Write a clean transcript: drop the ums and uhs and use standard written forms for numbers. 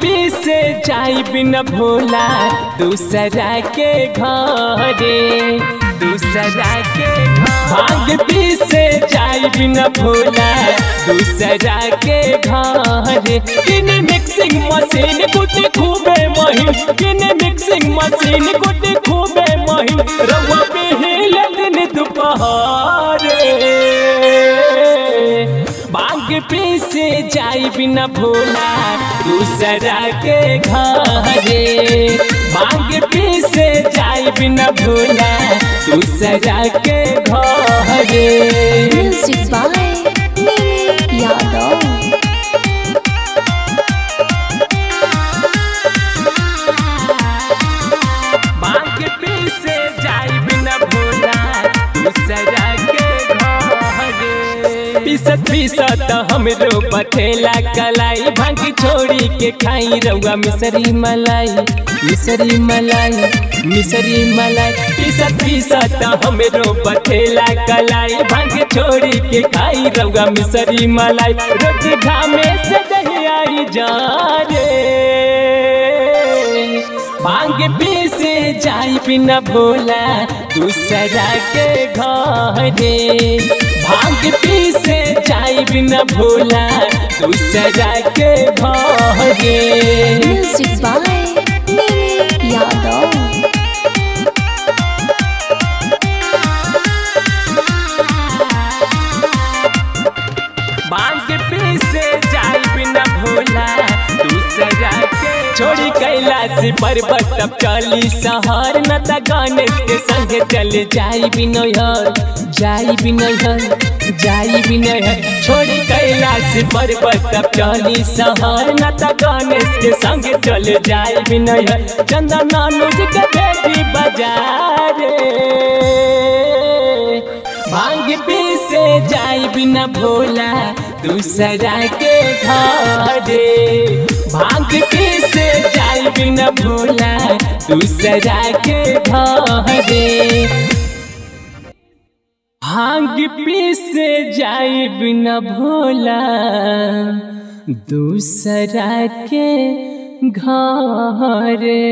पीसे जाई बिना भोला दूसरा के घरे, दूसरा के भांग पीसे जाई बिना भोला दूसरा के घरे। किन मिक्सिंग मशीन कुटी खूबे महीन, किन मिक्सिंग मशीन कुटी खूबे महीन, रवा पिहिल दिन दोपहर। भांग पीसे जाई बिना भोला दूसरा के घरे, भांग पीसे जाई बिना भोला दूसरा के घरे। Music by Yadav. भांग पीसे जाई बिना भोला दूसरा के घरे। पीसत पीसत हमरो बथेला कलाई, भांग छोड़ी के खाई रउआ मिसरी मलाई, मिसरी मलाई, मिसरी मलाई। पीसत पीसत हमरो बथेला कलाई, भांग छोड़ी के खाई रउआ मिसरी मलाई। रोज घामे से दहियाई जा रे, भांग पीसे जाई बिना भोला दूसरा के घरे, भांग पीसे जाई बिना भोला दूसरा के घरे। Music by Yadav. भांग पीसे जाई बिना भोला दूसरा के। छोड़ी कैलाश पर्वत तब चली शहर, न त गणेश के संग चल जाई बिनोहर, जाई बिनोहर, जाई बिनोहर। छोड़ी कैलाश पर्वत तब चली शहर, न त गणेश के संग चल जाई बिनोहर। चंदन अनुज के बेटी बाजार, भांग पीसे जाई बिना भोला दूसरा के घरे, भांग पीसे जाई बिना भोला दूसरा के घरे। भांग पीसे जाई बिना भोला दूसरा के घरे।